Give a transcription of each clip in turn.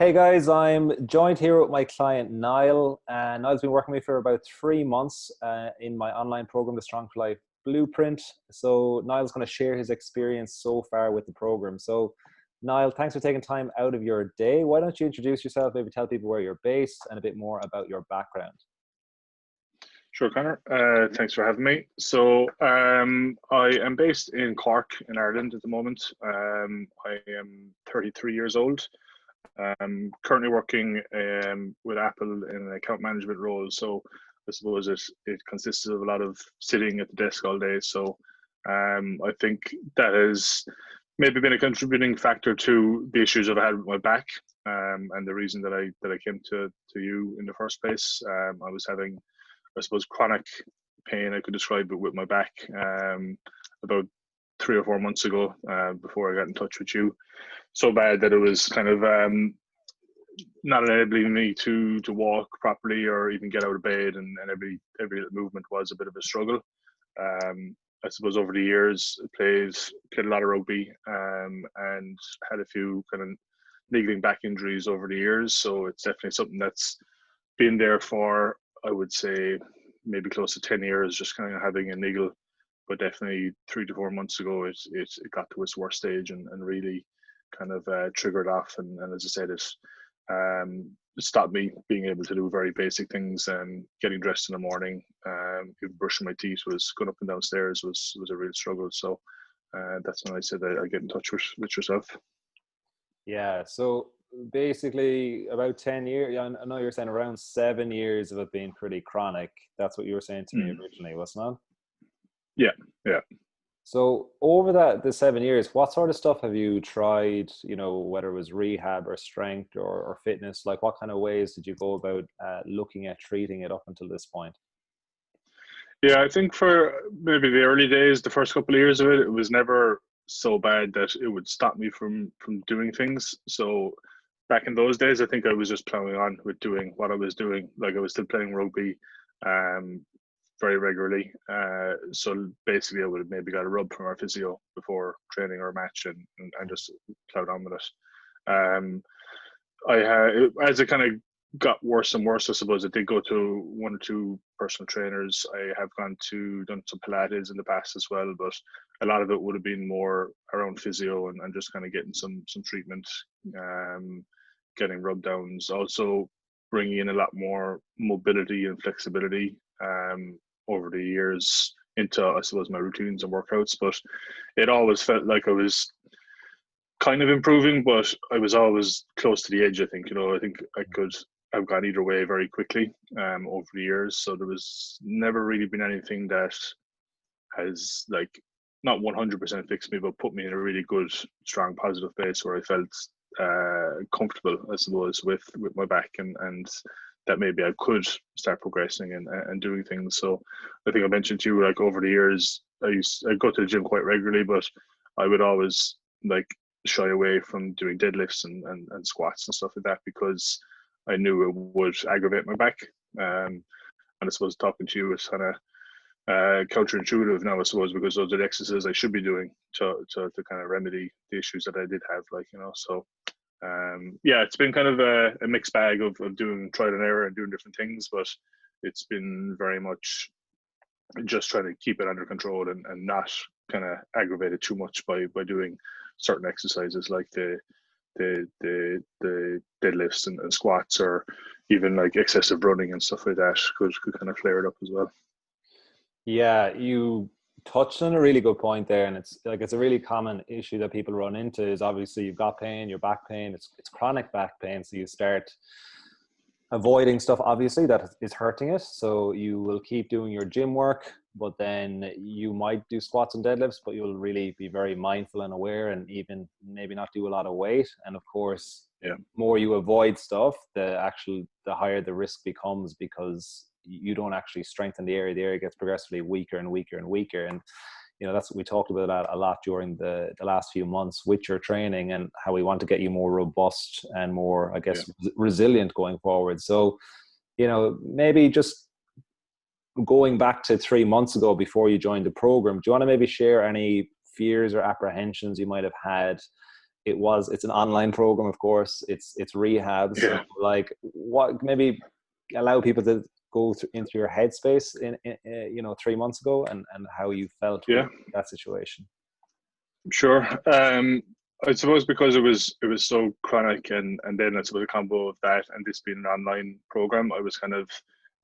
Hey guys, I'm joined here with my client Niall, and Niall's been working with me for about 3 months in my online program, the Strong for Life Blueprint. So Niall's going to share his experience so far with the program. So Niall, thanks for taking time out of your day. Why don't you introduce yourself, maybe tell people where you're based and a bit more about your background? Sure, Connor. Thanks for having me. I am based in Cork, in Ireland at the moment. I am 33 years old. I'm currently working with Apple in an account management role. So I suppose it consists of a lot of sitting at the desk all day. I think that has maybe been a contributing factor to the issues I've had with my back. And the reason that I came to you in the first place. I was having, I suppose, chronic pain. I could describe it with my back about 3 or 4 months ago, before I got in touch with you. So bad that it was kind of not enabling me to walk properly or even get out of bed, and every little movement was a bit of a struggle. I suppose over the years, I played a lot of rugby, and had a few kind of niggling back injuries over the years. So it's definitely something that's been there for, I would say, maybe close to 10 years, just kind of having a niggle. But definitely 3 to 4 months ago, it got to its worst stage, and really kind of triggered off. And as I said, it stopped me being able to do very basic things. Getting dressed in the morning, even brushing my teeth, was going up and downstairs was a real struggle. So that's when I said I get in touch with yourself. Yeah, so basically about 10 years, yeah, I know you're saying around 7 years of it being pretty chronic. That's what you were saying to me Mm. originally, wasn't it? Yeah, yeah. So over the 7 years, what sort of stuff have you tried? Whether it was rehab or strength or fitness, like what kind of ways did you go about looking at treating it up until this point? Yeah, I think for maybe the early days, the first couple of years of it, it was never so bad that it would stop me from doing things. So back in those days, I think I was just plowing on with doing what I was doing. Like I was still playing rugby, um, very regularly. So basically, I would have maybe got a rub from our physio before training or a match, and just plowed on with it. I had, as it kind of got worse and worse, I suppose I did go to one or two personal trainers. I have done some Pilates in the past as well, but a lot of it would have been more around physio, and just kind of getting some treatment, um, getting rub downs. Also bringing in a lot more mobility and flexibility over the years into, I suppose, my routines and workouts. But it always felt like I was kind of improving, but I was always close to the edge. I think I could have gone either way very quickly over the years. So there was never really been anything that has, like, not 100% fixed me, but put me in a really good, strong, positive place where I felt comfortable, I suppose, with my back, and that maybe I could start progressing and doing things. So I think I mentioned to you, like, over the years, I go to the gym quite regularly, but I would always, like, shy away from doing deadlifts and squats and stuff like that, because I knew it would aggravate my back. And I suppose talking to you is kind of counterintuitive now, I suppose, because those are the exercises I should be doing to kind of remedy the issues that I did have, So yeah, it's been kind of a mixed bag of doing trial and error and doing different things, but it's been very much just trying to keep it under control, and not kind of aggravate it too much by doing certain exercises like the deadlifts and squats, or even like excessive running and stuff like that could kind of flare it up as well. Yeah, you touched on a really good point there, and it's a really common issue that people run into. Is obviously you've got pain, your back pain. It's chronic back pain, so you start avoiding stuff obviously that is hurting it. So you will keep doing your gym work, but then you might do squats and deadlifts, but you'll really be very mindful and aware, and even maybe not do a lot of weight. And of course, Yeah, more you avoid stuff, the higher the risk becomes, because you don't actually strengthen the area gets progressively weaker and weaker and weaker. And that's what we talked about that a lot during the last few months with your training, and how we want to get you more robust and more, I yeah. guess, resilient going forward. So maybe just going back to 3 months ago before you joined the program, do you want to maybe share any fears or apprehensions you might have had it's an online program, of course. It's rehab. So Yeah. like, what maybe allow people to go into your headspace in 3 months ago, and how you felt with Yeah. that situation. Sure. I suppose because it was so chronic, and then I suppose a combo of that and this being an online program, I was kind of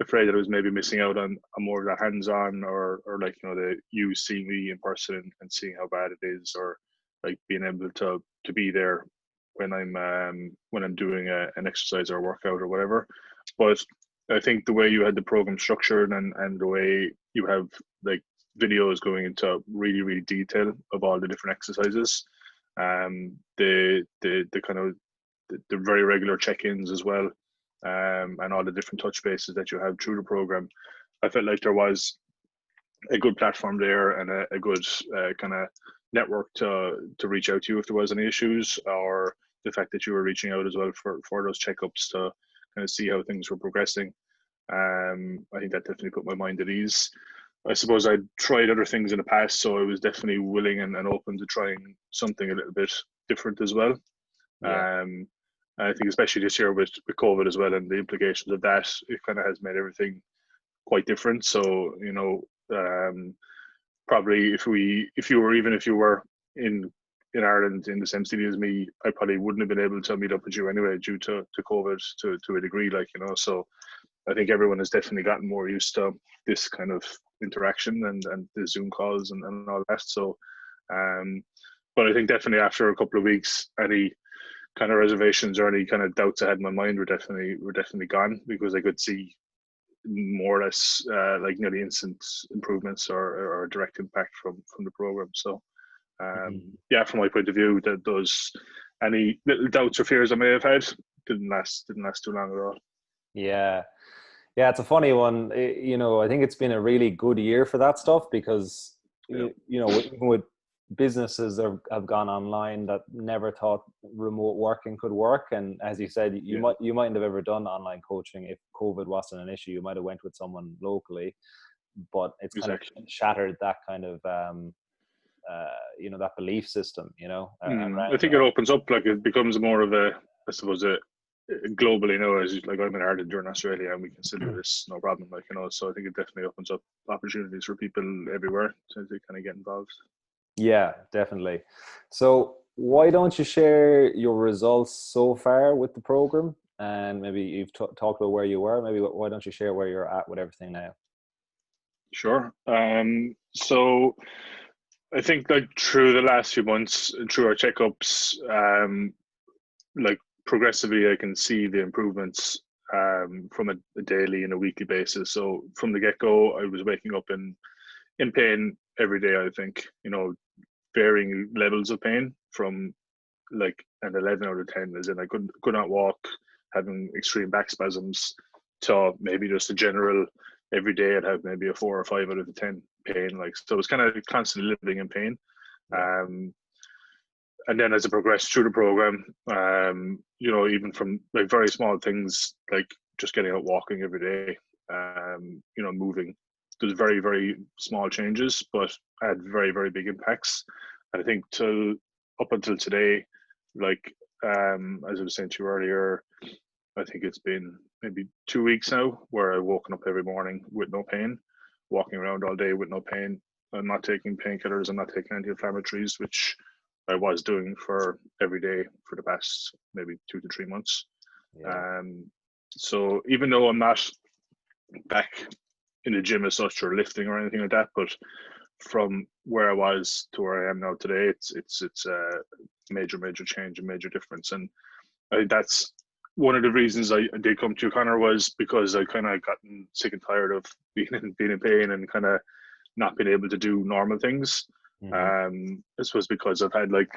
afraid that I was maybe missing out on more of the hands-on, or like, the you seeing me in person and seeing how bad it is, or like being able to be there when I'm doing an exercise or workout or whatever. But I think the way you had the program structured, and the way you have like videos going into really, really detail of all the different exercises, the kind of the very regular check-ins as well, and all the different touch bases that you have through the program. I felt like there was a good platform there, and a good kind of network to reach out to you if there was any issues, or the fact that you were reaching out as well for those checkups to kind of see how things were progressing. I think that definitely put my mind at ease. I suppose I'd tried other things in the past, so I was definitely willing and open to trying something a little bit different as well. Yeah. Um, I think especially this year with COVID as well, and the implications of that, it kind of has made everything quite different. So, probably if you were in Ireland in the same city as me, I probably wouldn't have been able to meet up with you anyway due to COVID to a degree, so I think everyone has definitely gotten more used to this kind of interaction, and the Zoom calls and all that. So, but I think definitely after a couple of weeks, any kind of reservations or any kind of doubts I had in my mind were definitely gone, because I could see more or less like nearly instant improvements, or direct impact from the program. So, Mhm. yeah, from my point of view, that those any little doubts or fears I may have had didn't last too long at all. Yeah. Yeah, it's a funny one. I think it's been a really good year for that stuff, because Yeah, even with businesses have gone online that never thought remote working could work. And as you said, yeah, you mightn't have ever done online coaching if COVID wasn't an issue. You might have went with someone locally, but it's kind of exactly. shattered that kind of that belief system, I around think it opens up, like it becomes more of I suppose, globally now, as like I'm in Ireland, you're in Australia, and we can still do that. this no problem, so I think it definitely opens up opportunities for people everywhere to kind of get involved. Yeah, definitely. So why don't you share your results so far with the program? And maybe you've talked about where you were. Maybe why don't you share where you're at with everything now? Sure. So I think like through the last few months, through our checkups, like progressively, I can see the improvements, from a daily and a weekly basis. So from the get go, I was waking up in pain every day. I think, varying levels of pain, from like an 11 out of 10, as in I could not walk, having extreme back spasms, to maybe just a general every day I'd have maybe a 4 or 5 out of the 10 pain. Like, so it was kind of constantly living in pain. Yeah. Um, and then as I progressed through the program, even from like very small things, like just getting out walking every day, moving, there's very, very small changes, but had very, very big impacts. And I think up until today, like, as I was saying to you earlier, I think it's been maybe 2 weeks now where I've woken up every morning with no pain, walking around all day with no pain. I'm not taking painkillers, I'm not taking anti-inflammatories, which I was doing for every day for the past maybe 2 to 3 months. Yeah. Um, so even though I'm not back in the gym as such, or lifting or anything like that, but from where I was to where I am now today, it's a major change, a major difference. And I think that's one of the reasons I did come to you, Connor, was because I kind of gotten sick and tired of being in pain, and kind of not being able to do normal things. Hmm. This was because I've had like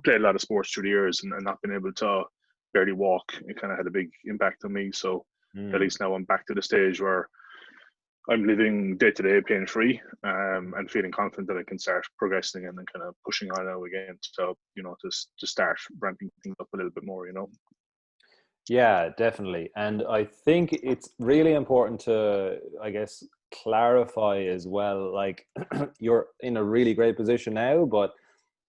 played a lot of sports through the years, and not been able to barely walk. It kind of had a big impact on me. So at Mm. least now I'm back to the stage where I'm living day to day pain free, and feeling confident that I can start progressing and then kind of pushing on now again. So, to start ramping things up a little bit more. Yeah, definitely. And I think it's really important to, I guess, clarify as well, like you're in a really great position now, but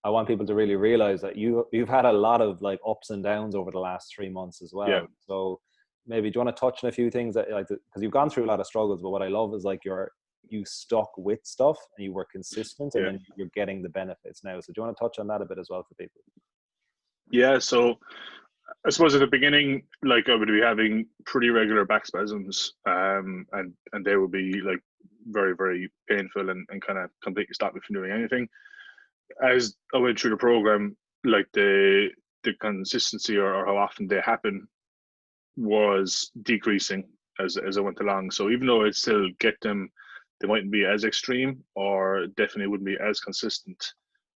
I want people to really realize that you've had a lot of like ups and downs over the last 3 months as Yeah, well. So maybe do you want to touch on a few things that like, because you've gone through a lot of struggles, but what I love is like you stuck with stuff and you were consistent, and yeah, then you're getting the benefits now. So do you want to touch on that a bit as well for people? yeah. So I suppose at the beginning, like I would be having pretty regular back spasms, and they would be like very, very painful and kind of completely stop me from doing anything. As I went through the program, like the consistency or how often they happen was decreasing as I went along. So even though I'd still get them, they mightn't be as extreme or definitely wouldn't be as consistent.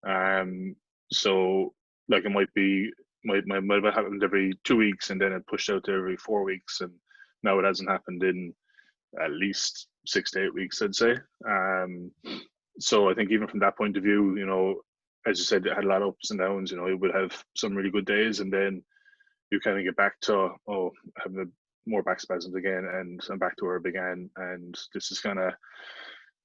Um, so like it might have happened every 2 weeks and then it pushed out to every 4 weeks, and now it hasn't happened in at least 6 to 8 weeks, I'd say. So I think even from that point of view, as you said, it had a lot of ups and downs. It would have some really good days, and then you kind of get back to having more back spasms again, and I'm back to where I began, and this is kind of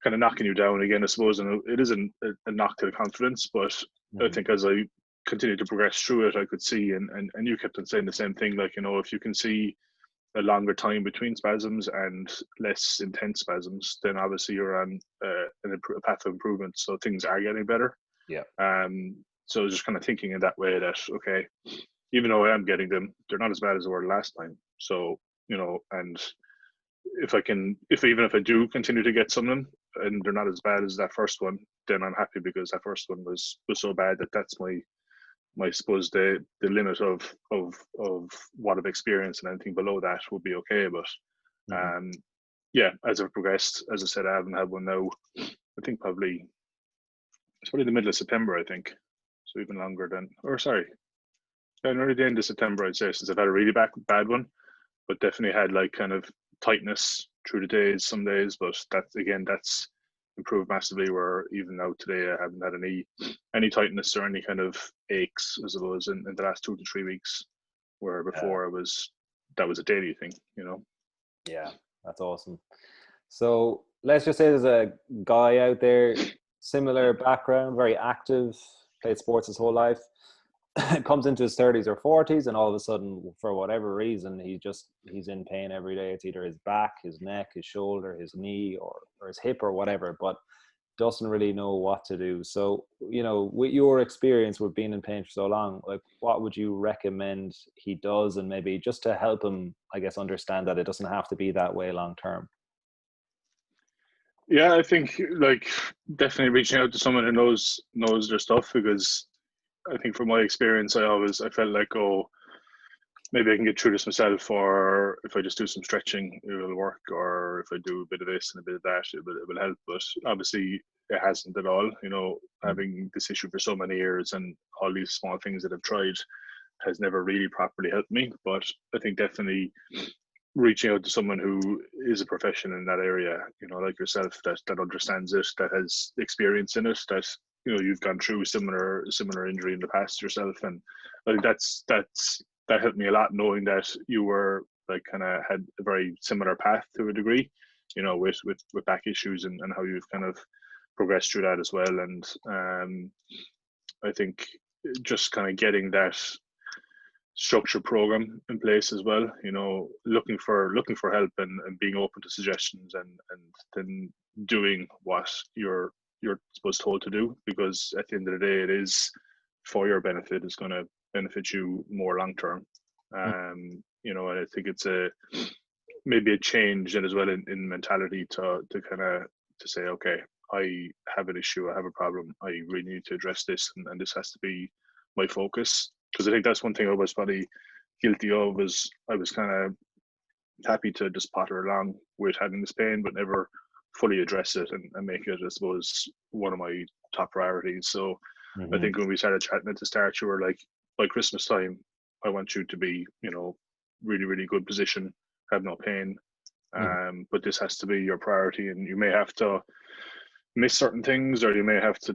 knocking you down again, I suppose. And it isn't a knock to the confidence, but I think as I continued to progress through it, I could see, and you kept on saying the same thing, like, if you can see a longer time between spasms and less intense spasms, then obviously you're on a path of improvement. So things are getting better. Yeah. So I was just kind of thinking in that way that, okay, even though I am getting them, they're not as bad as they were last time. So, and if I do continue to get some of them and they're not as bad as that first one, then I'm happy, because that first one was so bad that that's my I suppose the limit of what I've experienced, and anything below that would be okay. But Mm-hmm. yeah, as I've progressed, as I said, I haven't had one now. I think it's probably the middle of September, I think. So even longer than, or sorry, January, the end of September, I'd say, since I've had a really bad one. But definitely had like kind of tightness through the days, some days. But that's improved massively. Where even now today, I haven't had any tightness or any kind of aches, as it was in the last 2 to 3 weeks. Where before that was a daily thing. Yeah, that's awesome. So let's just say there's a guy out there, similar background, very active, played sports his whole life, comes into his 30s or 40s, and all of a sudden, for whatever reason, he's in pain every day. It's either his back, his neck, his shoulder, his knee, or his hip, or whatever, but doesn't really know what to do. So, with your experience with being in pain for so long, like, what would you recommend he does, and maybe just to help him, I guess, understand that it doesn't have to be that way long term? Yeah, I think like definitely reaching out to someone who knows their stuff, because I think from my experience, I felt like, oh, maybe I can get through this myself, or if I just do some stretching, it will work, or if I do a bit of this and a bit of that, it will help. But obviously, it hasn't at all. Having this issue for so many years and all these small things that I've tried has never really properly helped me. But I think definitely reaching out to someone who is a professional in that area, like yourself, that understands it, that has experience in it, that you've gone through similar injury in the past yourself, and I think that helped me a lot, knowing that you were like kind of had a very similar path to a degree, with back issues, and how you've kind of progressed through that as well. And I think just kind of getting that structured program in place as well, looking for help, and being open to suggestions, and then doing what you're supposed told to do, because at the end of the day, it is for your benefit. It's going to benefit you more long term. And I think it's maybe a change and as well in mentality to kind of to say, okay, I have an issue, I have a problem, I really need to address this, and this has to be my focus. Because I think that's one thing I was probably guilty of, was I was kind of happy to just potter along with having this pain, but never fully address it and make it, I suppose, one of my top priorities. So I Mm-hmm. think when we started chatting at the start, you were like, by Christmas time, I want you to be, really, really good position, have no pain. Mm-hmm. But this has to be your priority, and you may have to miss certain things, or you may have to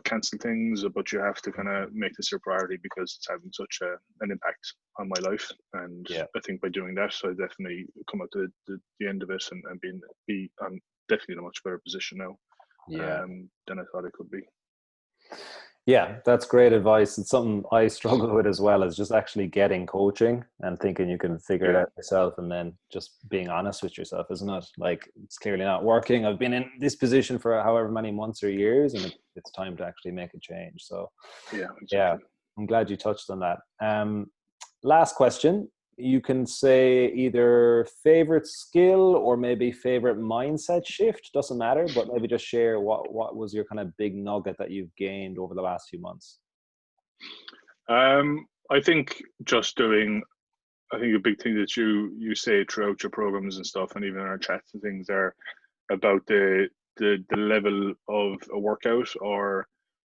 cancel things, but you have to kind of make this your priority, because it's having such an impact on my life. And Yeah. I think by doing that, I definitely come out to the end of it, and be I'm definitely in a much better position now Yeah. than I thought I could be. Yeah, that's great advice. It's something I struggle with as well, is just actually getting coaching and thinking you can figure it Yeah, out yourself, and then just being honest with yourself, isn't it? Like, it's clearly not working. I've been in this position for however many months or years, and it's time to actually make a change. So yeah, yeah, exactly. I'm glad you touched on that. Last question. You can say either favorite skill or maybe favorite mindset shift. Doesn't matter, but maybe just share what was your kind of big nugget that you've gained over the last few months. I think just doing. I think a big thing that you say throughout your programs and stuff, and even in our chats and things, are about the level of a workout, or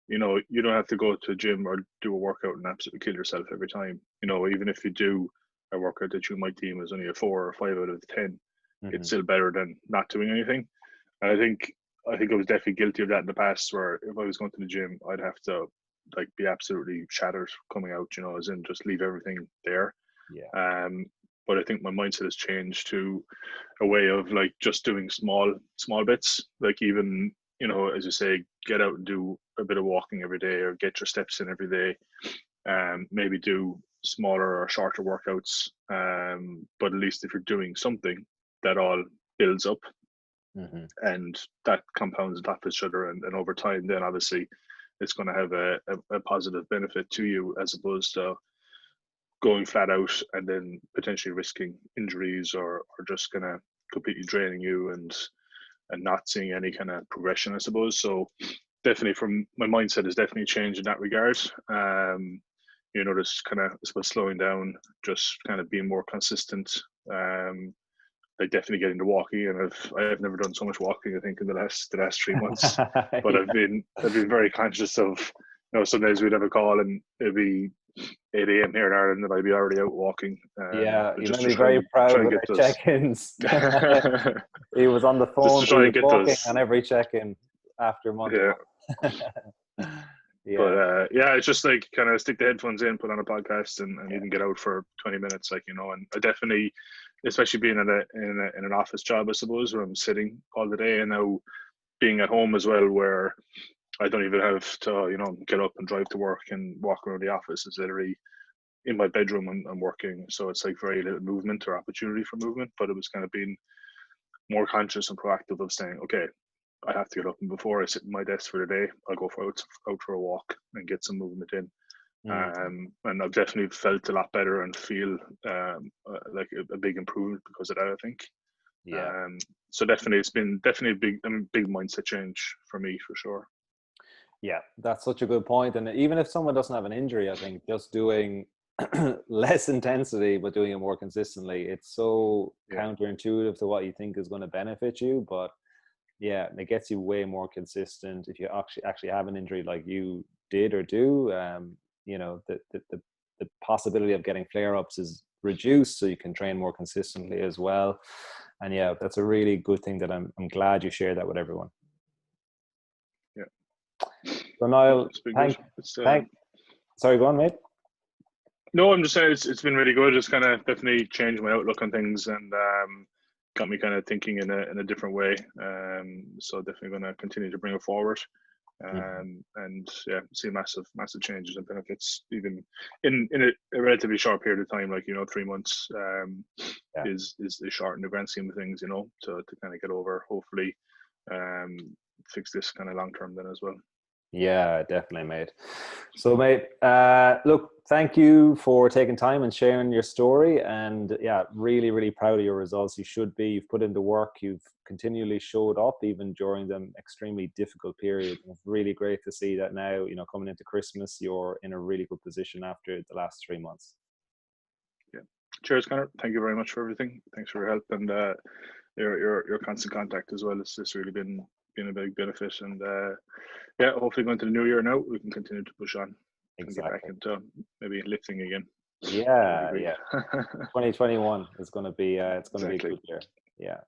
you don't have to go to a gym or do a workout and absolutely kill yourself every time. Even if you do a workout that you might deem as only a 4 or 5 out of 10, it's Hmm. still better than not doing anything. And I think I was definitely guilty of that in the past, where if I was going to the gym, I'd have to like be absolutely shattered coming out, as in just leave everything there. Yeah. um, but I think my mindset has changed to a way of like just doing small bits, like even as you say, get out and do a bit of walking every day, or get your steps in every day. Maybe do smaller or shorter workouts, but at least if you're doing something, that all builds up, Hmm. and that compounds on top of each other, and over time then obviously it's going to have a positive benefit to you, as opposed to going flat out and then potentially risking injuries, or just kind of completely draining you, and not seeing any kind of progression, I suppose. So definitely, from my mindset has definitely changed in that regard. Just kind of, I suppose, slowing down, just kind of being more consistent. Like definitely getting to walking, and I have never done so much walking, I think, in the last 3 months. But Yeah. I've been very conscious of, some days we'd have a call and it'd be 8 a.m. here in Ireland, and I'd be already out walking. Yeah, But you just made to me try very and proud with get our those, check-ins. He was on the just to phone. He try and was get walking those. on every check-in after month Yeah. one. But Yeah, yeah, it's just like kind of stick the headphones in, put on a podcast, and yeah. even get out for 20 minutes, like. And I definitely, especially being in an office job, I suppose, where I'm sitting all the day, and now being at home as well, where I don't even have to, get up and drive to work and walk around the office. It's literally in my bedroom, I'm working. So it's like very little movement or opportunity for movement. But it was kind of being more conscious and proactive of saying, okay, I have to get up, and before I sit in my desk for the day, I'll go out for a walk and get some movement in. Mm, And I've definitely felt a lot better and feel like a big improvement because of that, I think. yeah. Um, so definitely, it's been definitely a big mindset change for me, for sure. Yeah, that's such a good point. And even if someone doesn't have an injury, I think just doing less intensity but doing it more consistently, it's so Yeah, counterintuitive to what you think is going to benefit you. But yeah, it gets you way more consistent if you actually have an injury like you did or do. The possibility of getting flare-ups is reduced, so you can train more consistently as well. And yeah, that's a really good thing that I'm glad you share that with everyone. yeah, So no, Niall, it's been good. thank It's thank sorry, go on, mate. No, I'm just saying it's been really good. It's kind of definitely changed my outlook on things, and got me kind of thinking in a different way. So definitely going to continue to bring it forward. Mhm. And yeah, see massive changes and benefits, even in a relatively short period of time, like 3 months. Yeah. Is short in the grand scheme of things, to kind of get over, hopefully, um, fix this kind of long term then as well. Yeah, definitely, mate. So, mate, look, thank you for taking time and sharing your story. And yeah, really, really proud of your results. You should be. You've put in the work. You've continually showed up even during them extremely difficult periods. And it's really great to see that now, coming into Christmas, you're in a really good position after the last 3 months. Yeah. Cheers, Connor. Thank you very much for everything. Thanks for your help, and your constant contact as well. It's really been a big benefit, and yeah, hopefully going to the new year now, we can continue to push on and get back Exactly. into maybe lifting again. That would be Yeah, great. yeah. 2021 is going to be it's going to be a Exactly. good year. Yeah.